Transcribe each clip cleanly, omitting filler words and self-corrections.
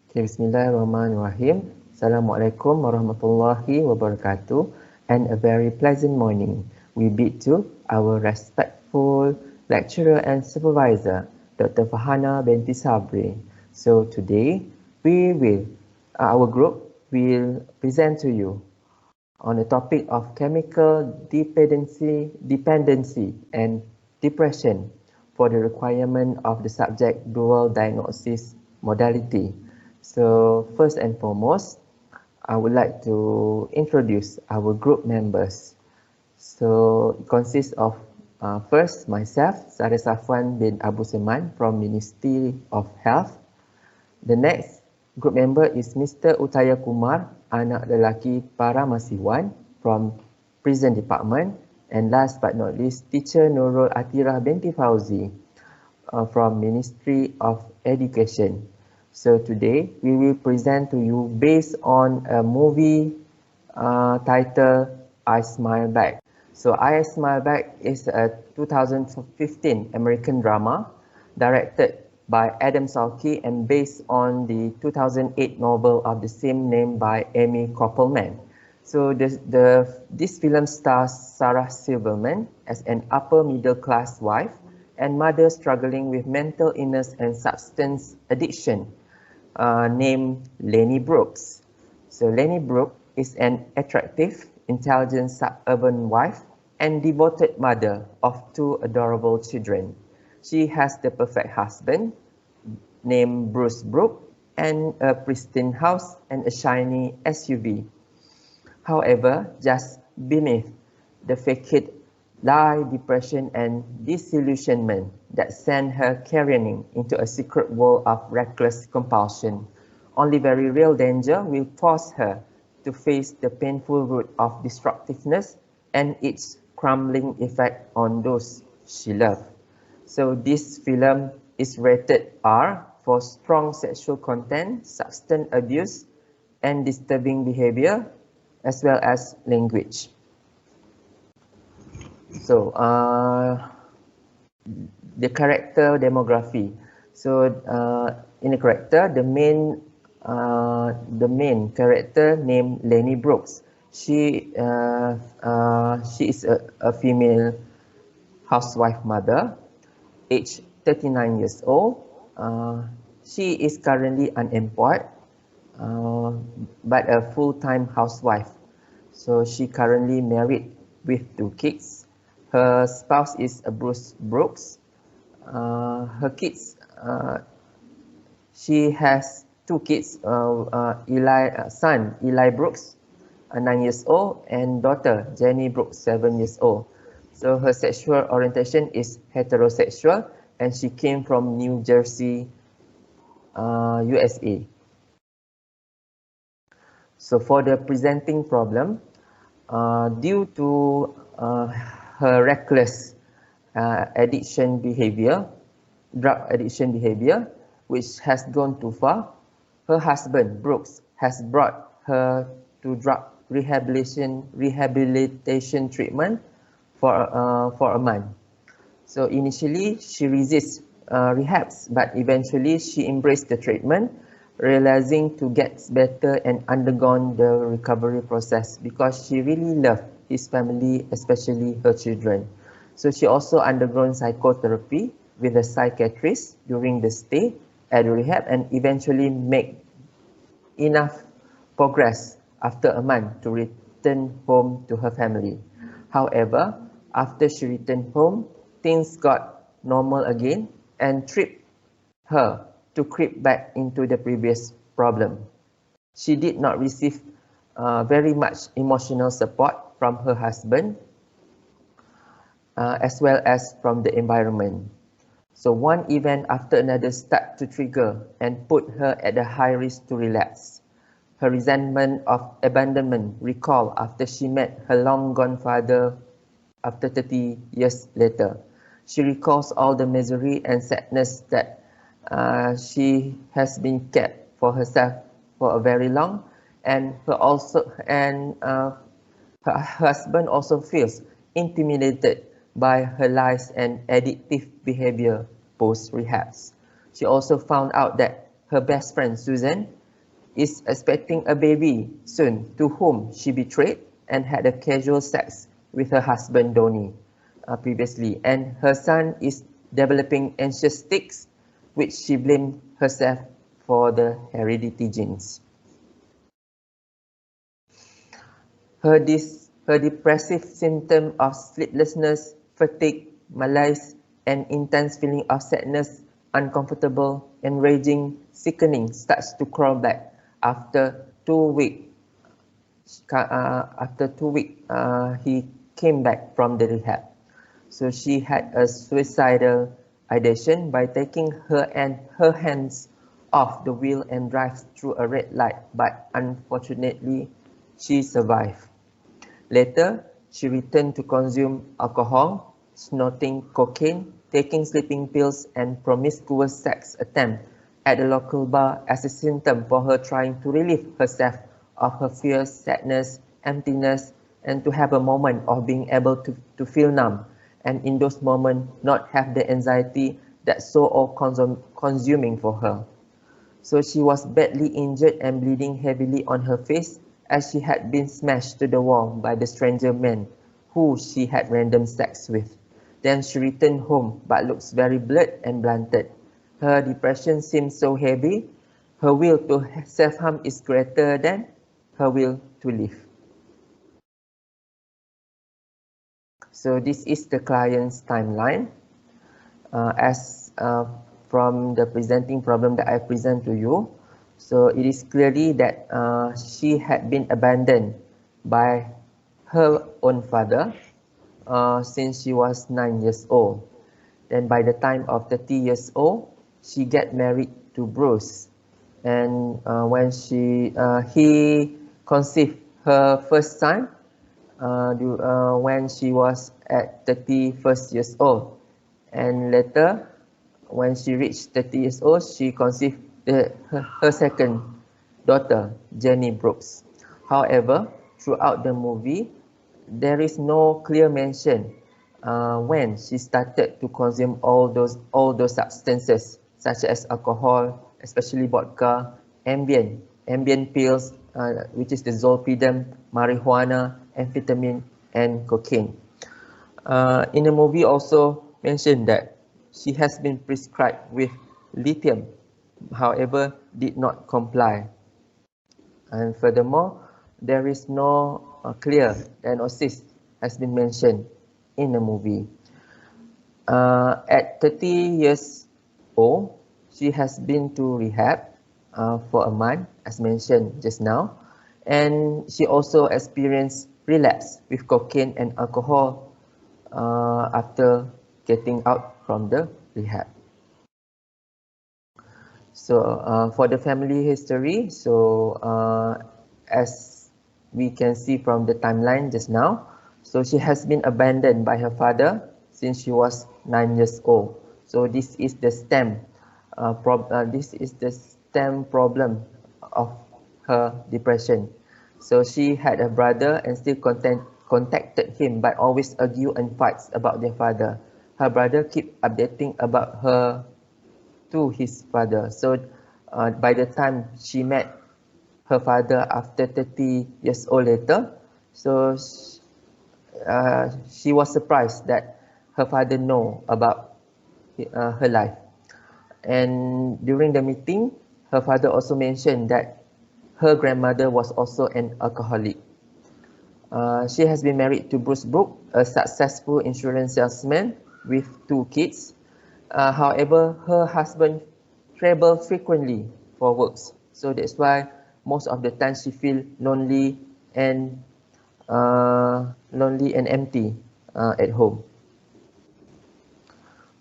Okay, Bismillahirrahmanirrahim. Assalamualaikum warahmatullahi wabarakatuh, and a very pleasant morning. We bid to our respectful lecturer and supervisor, Dr. Fahana binti Sabri. So today, our group will present to you on the topic of chemical dependency and depression for the requirement of the subject dual diagnosis modality. So first and foremost, I would like to introduce our group members. So it consists of first myself, Sarah Safwan bin Abu Seman from Ministry of Health. The next group member is Mr. Utaya Kumar, anak lelaki Paramasiwan from Prison Department. And last but not least, Teacher Nurul Atirah binti Fauzi from Ministry of Education. So today we will present to you based on a movie titled I Smile Back. So I Smile Back is a 2015 American drama directed by Adam Salke and based on the 2008 novel of the same name by Amy Koppelman. So this film stars Sarah Silverman as an upper middle class wife and mother struggling with mental illness and substance addiction, named Lenny Brooks. So Lenny Brooks is an attractive, intelligent suburban wife and devoted mother of two adorable children. She has the perfect husband named Bruce Brooks and a pristine house and a shiny SUV. However, just beneath the facade lie depression and disillusionment that send her careening into a secret world of reckless compulsion. Only very real danger will force her to face the painful root of destructiveness and its crumbling effect on those she loved. So this film is rated R for strong sexual content, substance abuse, and disturbing behavior, as well as language. So the character demography. So in the character, the main character named Lenny Brooks. She is a female housewife mother, age 39 years old. She is currently unemployed, but a full-time housewife. So she currently married with 2 kids. Her spouse is Bruce Brooks. Her kids, she has 2 kids, son Eli Brooks, 9 years old, and daughter Jenny Brooks, 7 years old. So her sexual orientation is heterosexual, and she came from New Jersey, USA. So for the presenting problem, due to her reckless addiction behavior, drug addiction behavior, which has gone too far, her husband Brooks has brought her to drug rehabilitation treatment for a month. So initially she resists rehabs, but eventually she embraced the treatment, realizing to get better and undergone the recovery process because she really loved his family, especially her children. So she also undergone psychotherapy with a psychiatrist during the stay at the rehab and eventually make enough progress after a month to return home to her family. However, after she returned home, things got normal again and tripped her to creep back into the previous problem. She did not receive very much emotional support from her husband, as well as from the environment. So one event after another started to trigger and put her at a high risk to relapse. Her resentment of abandonment recalled after she met her long-gone father after 30 years later. She recalls all the misery and sadness that she has been kept for herself for a very long, and her husband also feels intimidated by her lies and addictive behavior post-rehabs. She also found out that her best friend Susan is expecting a baby soon, to whom she betrayed and had a casual sex with her husband Donnie previously, and her son is developing anxious tics, which she blamed herself for the heredity genes. Her depressive symptom of sleeplessness, fatigue, malaise, and intense feeling of sadness, uncomfortable, enraging, sickening starts to crawl back after 2 weeks. After 2 weeks, he came back from the rehab. So she had a suicidal ideation by taking her hands off the wheel and drive through a red light, but unfortunately, she survived. Later, she returned to consume alcohol, snorting cocaine, taking sleeping pills, and promiscuous sex attempt at a local bar as a symptom for her trying to relieve herself of her fears, sadness, emptiness, and to have a moment of being able to feel numb, and in those moments not have the anxiety that's so all-consuming for her. So she was badly injured and bleeding heavily on her face as she had been smashed to the wall by the stranger man who she had random sex with. Then she returned home but looks very blurred and blunted. Her depression seems so heavy. Her will to self-harm is greater than her will to live. So this is the client's timeline. As from the presenting problem that I present to you, so it is clearly that she had been abandoned by her own father since she was 9 years old. Then by the time of 30 years old, she get married to Bruce, and when he conceived her first son when she was at 31st years old, and later when she reached 30 years old, she conceived her second daughter, Jenny Brooks. However, throughout the movie, there is no clear mention when she started to consume all those substances such as alcohol, especially vodka, Ambien pills, which is the zolpidem, marijuana, amphetamine, and cocaine. In the movie also mentioned that she has been prescribed with lithium, however, did not comply. And furthermore, there is no clear diagnosis has been mentioned in the movie. At 30 years old, she has been to rehab for a month, as mentioned just now, and she also experienced relapse with cocaine and alcohol after getting out from the rehab. So for the family history, so as we can see from the timeline just now, so she has been abandoned by her father since she was 9 years old. So this is the stem problem of her depression. So she had a brother and still contacted him, but always argue and fights about their father. Her brother keep updating about her to his father. So by the time she met her father after 30 years old later, so she was surprised that her father know about her life. And during the meeting, her father also mentioned that her grandmother was also an alcoholic. She has been married to Bruce Brook, a successful insurance salesman with 2 kids. However, her husband travels frequently for works, so that's why most of the time she feel lonely and empty at home.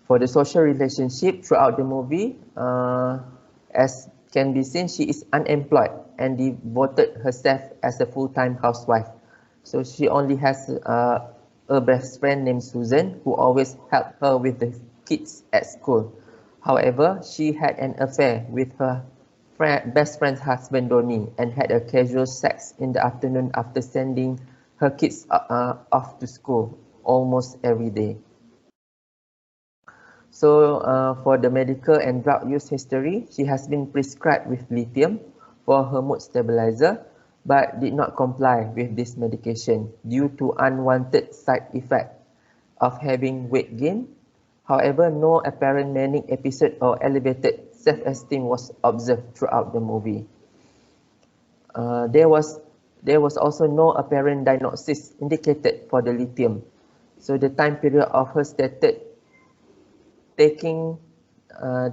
For the social relationship throughout the movie, as can be seen, she is unemployed and devoted herself as a full-time housewife. So she only has a best friend named Susan, who always help her with the kids at school. However, she had an affair with her best friend's husband Donnie and had a casual sex in the afternoon after sending her kids off to school almost every day. So for the medical and drug use history, she has been prescribed with lithium for her mood stabilizer, but did not comply with this medication due to unwanted side effect of having weight gain. However, no apparent manic episode or elevated self-esteem was observed throughout the movie. There was also no apparent diagnosis indicated for the lithium. So the time period of her stated taking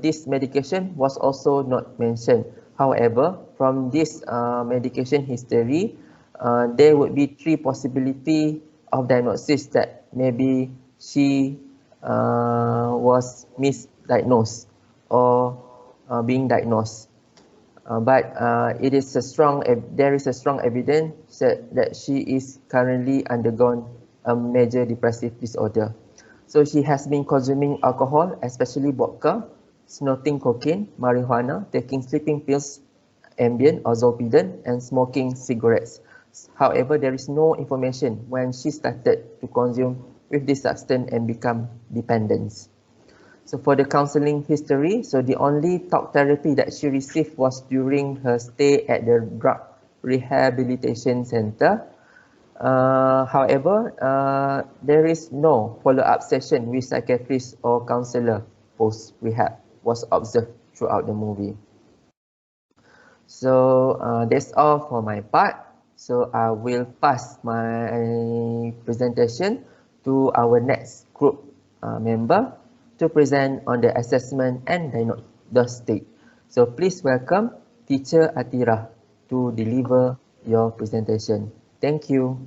this medication was also not mentioned. However, from this medication history, there would be three possibility of diagnosis that maybe she was misdiagnosed or being diagnosed. But there is a strong evidence that she is currently undergone a major depressive disorder. So she has been consuming alcohol, especially vodka, snorting cocaine, marijuana, taking sleeping pills, Ambien or Zolpidem, and smoking cigarettes. However, there is no information when she started to consume with this substance and become dependent. So for the counseling history, so the only talk therapy that she received was during her stay at the drug rehabilitation center. However, there is no follow-up session with psychiatrist or counselor post-rehab was observed throughout the movie. So that's all for my part. So I will pass my presentation to our next group member to present on the assessment and diagnostic. So please welcome Teacher Atira to deliver your presentation. Thank you.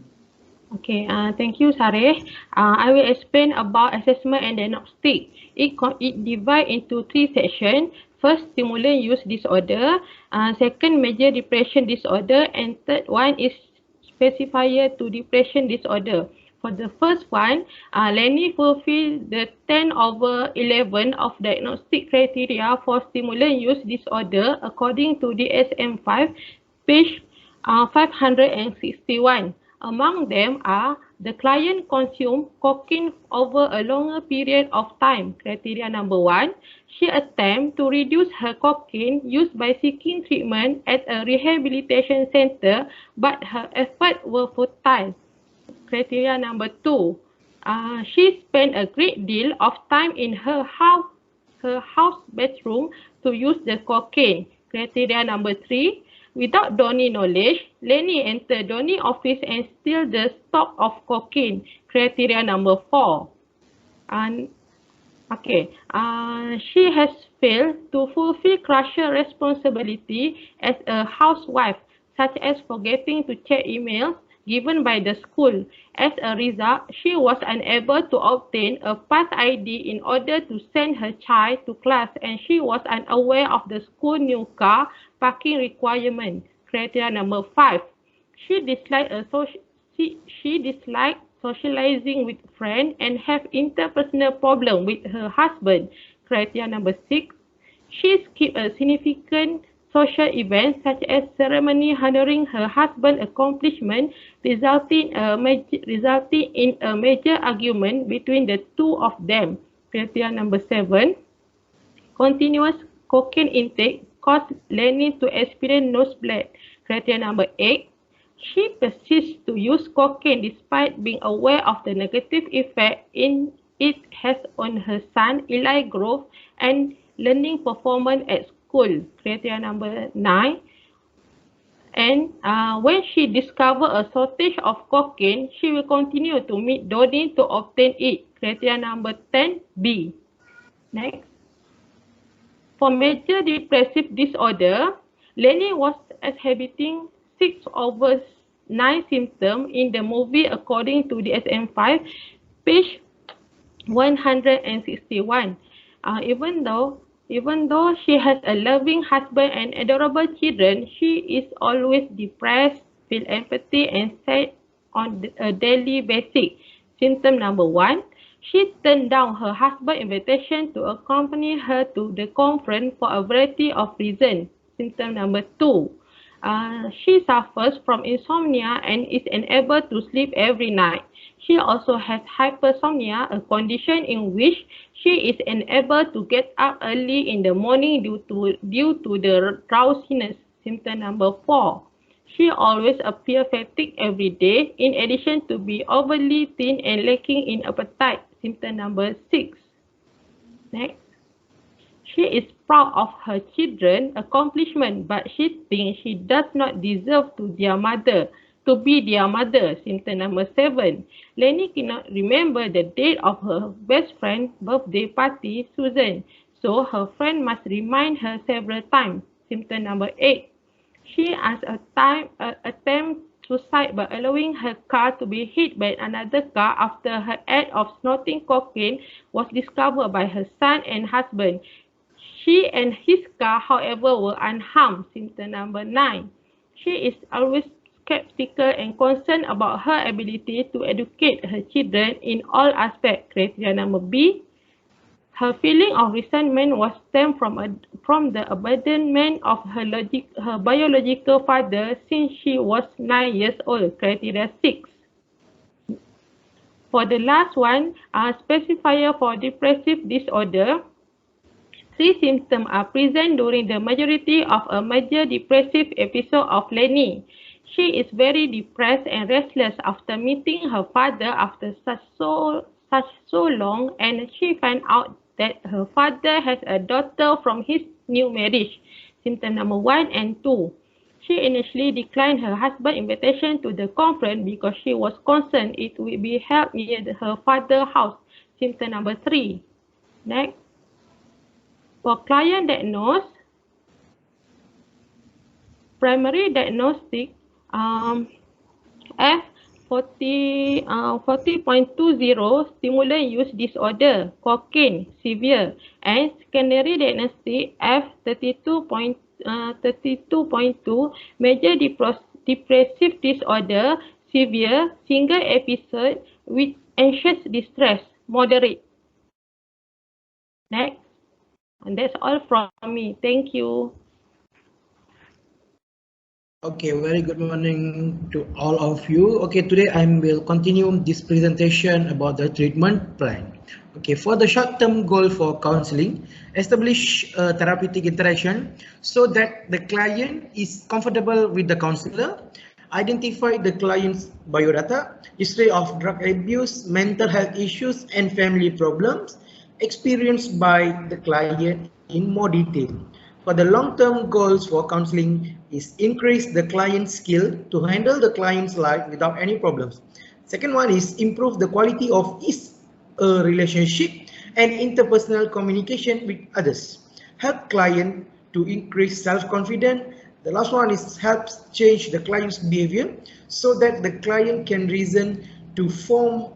Okay, thank you, Sareh. I will explain about assessment and diagnostic. It divides into three sections. First, stimulant use disorder. Second, major depression disorder. And third one is specifier to depression disorder. For the first one, Lenny fulfilled the 10/11 of diagnostic criteria for stimulant use disorder according to DSM-5, page 561. Among them are the client consumed cocaine over a longer period of time. Criteria number 1, she attempted to reduce her cocaine use by seeking treatment at a rehabilitation center, but her efforts were futile. Criteria number 2, she spent a great deal of time in her house bedroom to use the cocaine. Criteria number 3, without Donnie knowledge, Lenny entered Donnie's office and steal the stock of cocaine. Criteria number 4. She has failed to fulfill crucial responsibility as a housewife, such as forgetting to check emails given by the school. As a result, she was unable to obtain a pass ID in order to send her child to class, and she was unaware of the school new car parking requirement. Criteria number 5. She disliked socializing with friends and have interpersonal problem with her husband. Criteria number 6. She skipped a significant social events such as ceremony honoring her husband's accomplishment, resulting in a major argument between the two of them. Criteria number 7. Continuous cocaine intake caused Lenny to experience nosebleed. Criteria number 8. She persists to use cocaine despite being aware of the negative effect it has on her son, Eli Grove, and learning performance at school. Criteria number 9. And when she discovers a shortage of cocaine, she will continue to meet Donnie to obtain it. Criteria number 10B. Next. For major depressive disorder, Lenny was exhibiting 6/9 symptoms in the movie according to DSM-5, page 161. Even though she has a loving husband and adorable children, she is always depressed, feel empathy, and sad on a daily basis. Symptom number 1, she turned down her husband's invitation to accompany her to the conference for a variety of reasons. Symptom number 2, she suffers from insomnia and is unable to sleep every night. She also has hypersomnia, a condition in which she is unable to get up early in the morning due to the drowsiness. Symptom number 4. She always appears fatigued every day, in addition to be overly thin and lacking in appetite. Symptom number 6. Next. She is proud of her children's accomplishment, but she thinks she does not deserve to be their mother. Symptom number 7. Lenny cannot remember the date of her best friend's birthday party, Susan, so her friend must remind her several times. Symptom number 8. She has attempt suicide by allowing her car to be hit by another car after her act of snorting cocaine was discovered by her son and husband. She and his car, however, were unharmed. Symptom number 9. She is always skeptical and concerned about her ability to educate her children in all aspects. Criteria number B. Her feeling of resentment was stemmed from the abandonment of her biological father since she was 9 years old. Criteria 6. For the last one, a specifier for depressive disorder. 3 symptoms are present during the majority of a major depressive episode of Lenny. She is very depressed and restless after meeting her father after such so long, and she finds out that her father has a daughter from his new marriage. Symptom number 1 and 2. She initially declined her husband's invitation to the conference because she was concerned it would be held near her father's house. Symptom number 3. Next. For client diagnosis, primary diagnostic F40.20 stimulant use disorder, cocaine, severe, and secondary diagnostic F32.2 major depressive disorder, severe, single episode with anxious distress, moderate. Next. And that's all from me. Thank you. Okay, very good morning to all of you. Okay, today I will continue this presentation about the treatment plan. Okay, for the short-term goal for counseling, establish a therapeutic interaction so that the client is comfortable with the counselor. Identify the client's biodata, history of drug abuse, mental health issues, and family problems experienced by the client in more detail. For the long-term goals for counseling is increase the client's skill to handle the client's life without any problems. Second one is improve the quality of his relationship and interpersonal communication with others. Help client to increase self-confidence. The last one is helps change the client's behavior so that the client can reason to form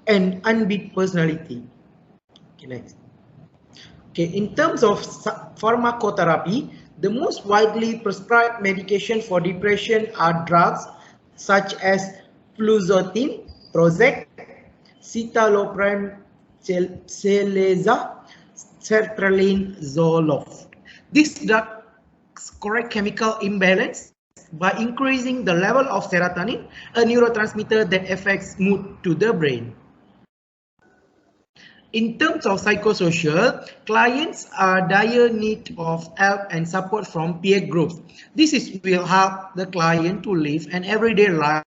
an unbeat personality. Okay, next. Okay, in terms of pharmacotherapy, the most widely prescribed medication for depression are drugs such as fluoxetine, Prozac, citalopram, Celexa, sertraline, Zoloft. These drugs correct chemical imbalance by increasing the level of serotonin, a neurotransmitter that affects mood to the brain. In terms of psychosocial, clients are dire need of help and support from peer groups. This will help the client to live an everyday life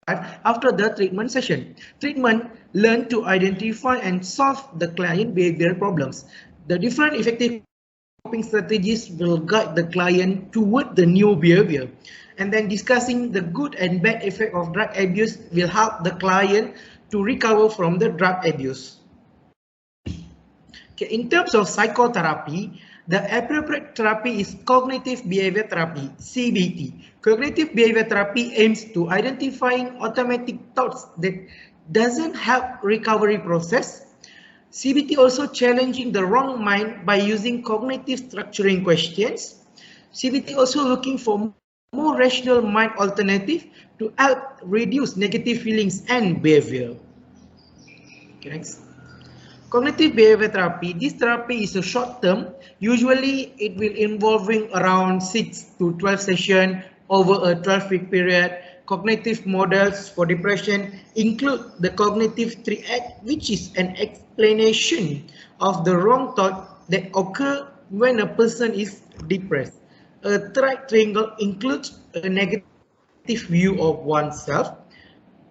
after the treatment session. Treatment learn to identify and solve the client behavior problems. The different effective coping strategies will guide the client toward the new behavior. And then discussing the good and bad effect of drug abuse will help the client to recover from the drug abuse. Okay, in terms of psychotherapy, the appropriate therapy is cognitive behavior therapy, CBT. Cognitive behavior therapy aims to identifying automatic thoughts that doesn't help recovery process. CBT also challenging the wrong mind by using cognitive structuring questions. CBT also looking for more rational mind alternative to help reduce negative feelings and behavior. Okay, next. Cognitive behavior therapy. This therapy is a short term. Usually it will involving around 6 to 12 sessions over a 12-week period. Cognitive models for depression include the cognitive triad, which is an explanation of the wrong thought that occur when a person is depressed. A triangle includes a negative view of oneself,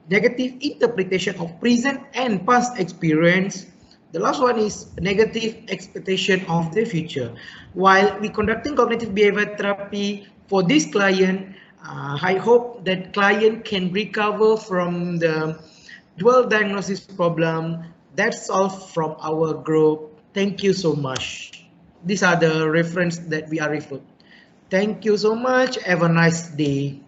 negative interpretation of present and past experience. The last one is negative expectation of the future. While we conducting cognitive behavior therapy for this client, I hope that client can recover from the dual diagnosis problem. That's all from our group. Thank you so much. These are the reference that we are referred. Thank you so much. Have a nice day.